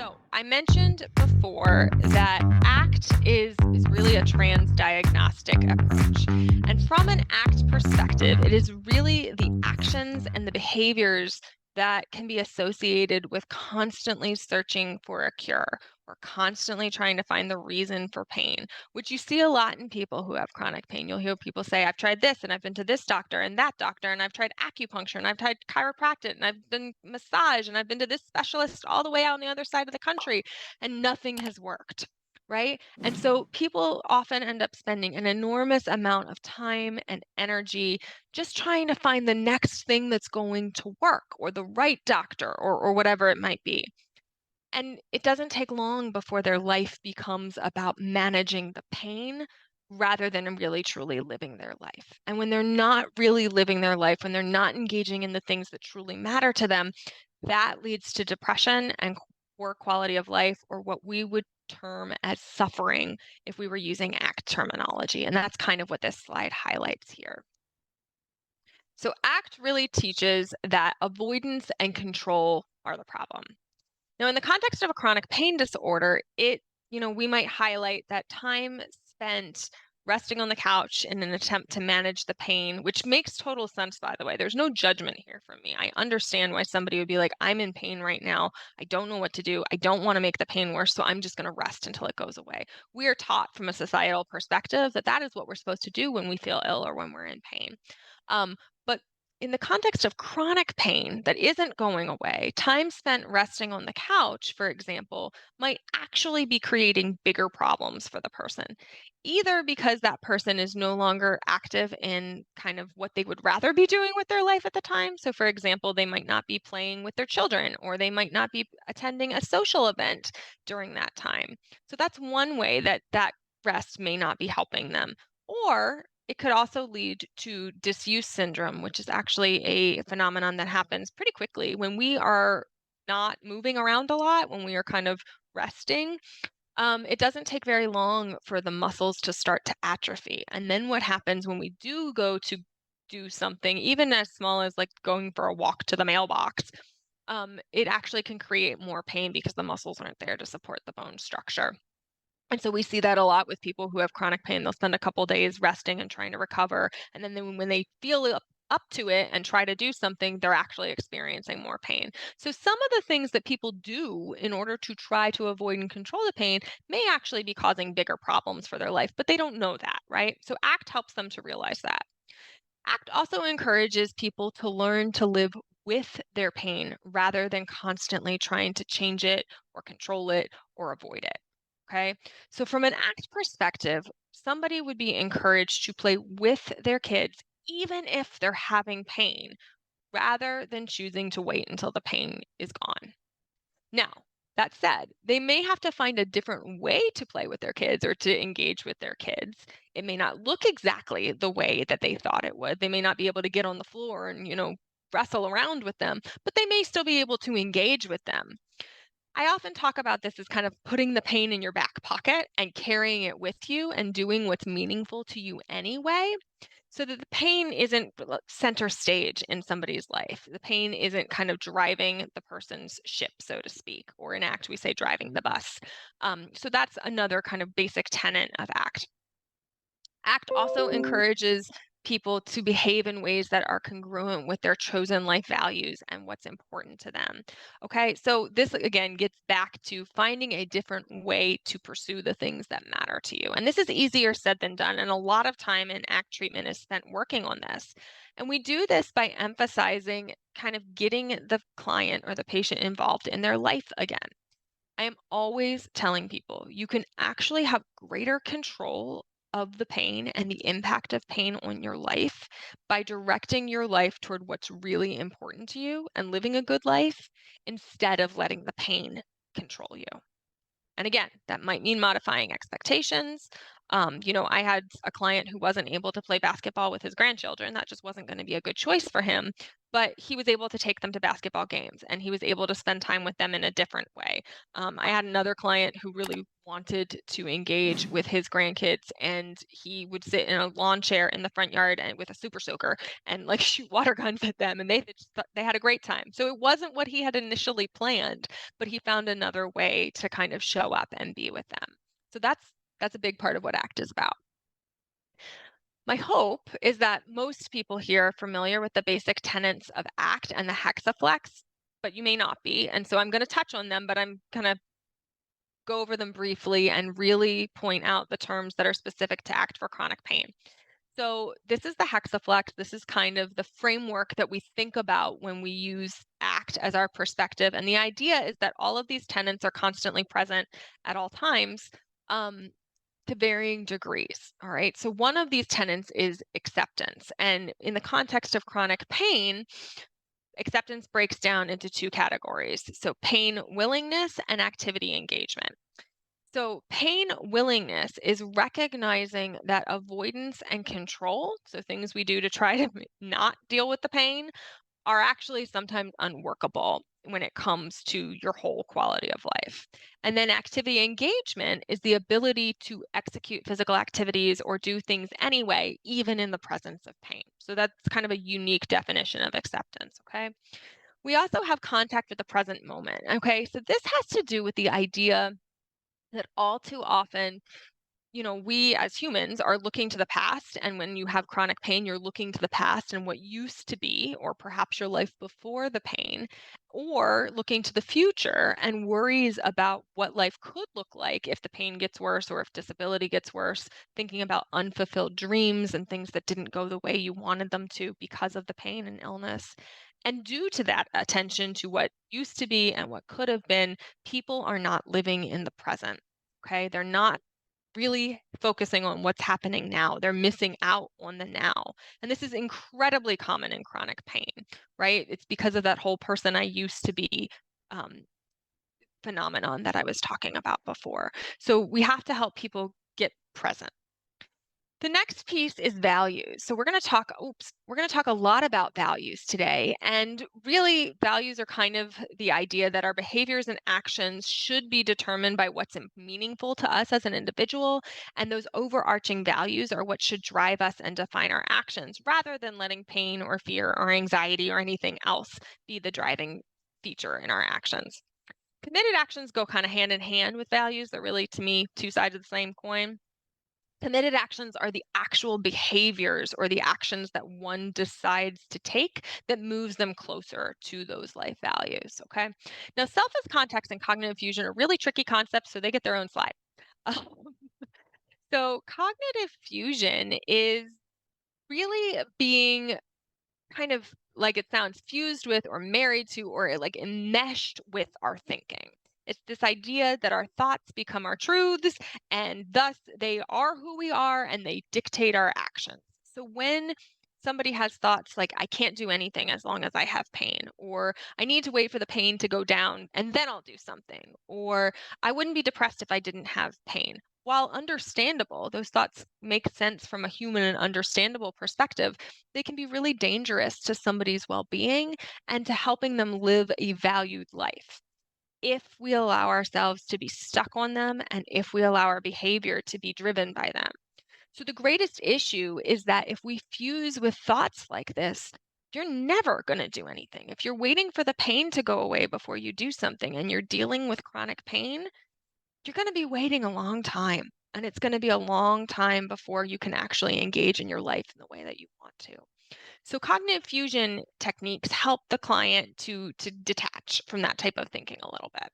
So I mentioned before that ACT is really a trans diagnostic approach. And from an ACT perspective, it is really the actions and the behaviors that can be associated with constantly searching for a cure or constantly trying to find the reason for pain, which you see a lot in people who have chronic pain. You'll hear people say, I've tried this and I've been to this doctor and that doctor, and I've tried acupuncture and I've tried chiropractic and I've been massage and I've been to this specialist all the way out on the other side of the country, and nothing has worked. Right. And so people often end up spending an enormous amount of time and energy just trying to find the next thing that's going to work or the right doctor or whatever it might be. And it doesn't take long before their life becomes about managing the pain rather than really truly living their life. And when they're not really living their life, when they're not engaging in the things that truly matter to them, that leads to depression and poor quality of life, or what we would term as suffering if we were using ACT terminology. And that's kind of what this slide highlights here. So ACT really teaches that avoidance and control are the problem. Now, in the context of a chronic pain disorder, we might highlight that time spent resting on the couch in an attempt to manage the pain, which makes total sense, by the way. There's no judgment here from me. I understand why somebody would be like, I'm in pain right now. I don't know what to do. I don't want to make the pain worse, so I'm just going to rest until it goes away. We are taught from a societal perspective that that is what we're supposed to do when we feel ill or when we're in pain. But in the context of chronic pain that isn't going away, time spent resting on the couch, for example, might actually be creating bigger problems for the person, either because that person is no longer active in kind of what they would rather be doing with their life at the time. So, for example, they might not be playing with their children, or they might not be attending a social event during that time. So, that's one way that that rest may not be helping them. Or it could also lead to disuse syndrome, which is actually a phenomenon that happens pretty quickly when we are not moving around a lot, when we are kind of resting. It doesn't take very long for the muscles to start to atrophy. And then what happens when we do go to do something, even as small as like going for a walk to the mailbox, it actually can create more pain because the muscles aren't there to support the bone structure. And so we see that a lot with people who have chronic pain. They'll spend a couple days resting and trying to recover. And then when they feel up to it and try to do something, they're actually experiencing more pain. So some of the things that people do in order to try to avoid and control the pain may actually be causing bigger problems for their life, but they don't know that, right? So ACT helps them to realize that. ACT also encourages people to learn to live with their pain rather than constantly trying to change it or control it or avoid it. Okay. So, from an ACT perspective, somebody would be encouraged to play with their kids, even if they're having pain, rather than choosing to wait until the pain is gone. Now, that said, they may have to find a different way to play with their kids or to engage with their kids. It may not look exactly the way that they thought it would. They may not be able to get on the floor and, wrestle around with them, but they may still be able to engage with them. I often talk about this as kind of putting the pain in your back pocket and carrying it with you and doing what's meaningful to you anyway, so that the pain isn't center stage in somebody's life. The pain isn't kind of driving the person's ship, so to speak, or in ACT, we say driving the bus. So that's another kind of basic tenet of ACT. ACT also encourages people to behave in ways that are congruent with their chosen life values and what's important to them. Okay, so this again gets back to finding a different way to pursue the things that matter to you. And this is easier said than done. And a lot of time in ACT treatment is spent working on this. And we do this by emphasizing kind of getting the client or the patient involved in their life again. I am always telling people you can actually have greater control of the pain and the impact of pain on your life by directing your life toward what's really important to you and living a good life instead of letting the pain control you. And again, that might mean modifying expectations. I had a client who wasn't able to play basketball with his grandchildren. That just wasn't going to be a good choice for him. But he was able to take them to basketball games and he was able to spend time with them in a different way. I had another client who really wanted to engage with his grandkids, and he would sit in a lawn chair in the front yard and with a super soaker and like shoot water guns at them, and they had a great time. So it wasn't what he had initially planned, but he found another way to kind of show up and be with them. So that's a big part of what ACT is about. My hope is that most people here are familiar with the basic tenets of ACT and the hexaflex, but you may not be. And so I'm going to touch on them, but I'm going to go over them briefly and really point out the terms that are specific to ACT for chronic pain. So this is the hexaflex. This is kind of the framework that we think about when we use ACT as our perspective. And the idea is that all of these tenets are constantly present at all times. To varying degrees. All right. So one of these tenets is acceptance. And in the context of chronic pain, acceptance breaks down into two categories. So pain willingness and activity engagement. So pain willingness is recognizing that avoidance and control, so things we do to try to not deal with the pain, are actually sometimes unworkable when it comes to your whole quality of life. And then activity engagement is the ability to execute physical activities or do things anyway, even in the presence of pain. So that's kind of a unique definition of acceptance, okay? We also have contact with the present moment, okay? So this has to do with the idea that all too often we as humans are looking to the past. And when you have chronic pain, you're looking to the past and what used to be, or perhaps your life before the pain, or looking to the future and worries about what life could look like if the pain gets worse or if disability gets worse, thinking about unfulfilled dreams and things that didn't go the way you wanted them to because of the pain and illness. And due to that attention to what used to be and what could have been, people are not living in the present. Okay. They're not really focusing on what's happening now. They're missing out on the now. And this is incredibly common in chronic pain, right? It's because of that whole person I used to be um, phenomenon that I was talking about before. So we have to help people get present. The next piece is values. So we're going to talk a lot about values today. And really, values are kind of the idea that our behaviors and actions should be determined by what's meaningful to us as an individual. And those overarching values are what should drive us and define our actions rather than letting pain or fear or anxiety or anything else be the driving feature in our actions. Committed actions go kind of hand in hand with values. They're really, to me, two sides of the same coin. Committed actions are the actual behaviors or the actions that one decides to take that moves them closer to those life values. Okay. Now, self as context and cognitive fusion are really tricky concepts, so they get their own slide. So, cognitive fusion is really being kind of like it sounds fused with or married to or like enmeshed with our thinking. It's this idea that our thoughts become our truths and thus they are who we are and they dictate our actions. So when somebody has thoughts like, I can't do anything as long as I have pain, or I need to wait for the pain to go down and then I'll do something, or I wouldn't be depressed if I didn't have pain. While understandable, those thoughts make sense from a human and understandable perspective, they can be really dangerous to somebody's well being and to helping them live a valued life if we allow ourselves to be stuck on them and if we allow our behavior to be driven by them. So, the greatest issue is that if we fuse with thoughts like this, you're never going to do anything. If you're waiting for the pain to go away before you do something and you're dealing with chronic pain, you're going to be waiting a long time. And it's going to be a long time before you can actually engage in your life in the way that you want to. So cognitive fusion techniques help the client to detach from that type of thinking a little bit.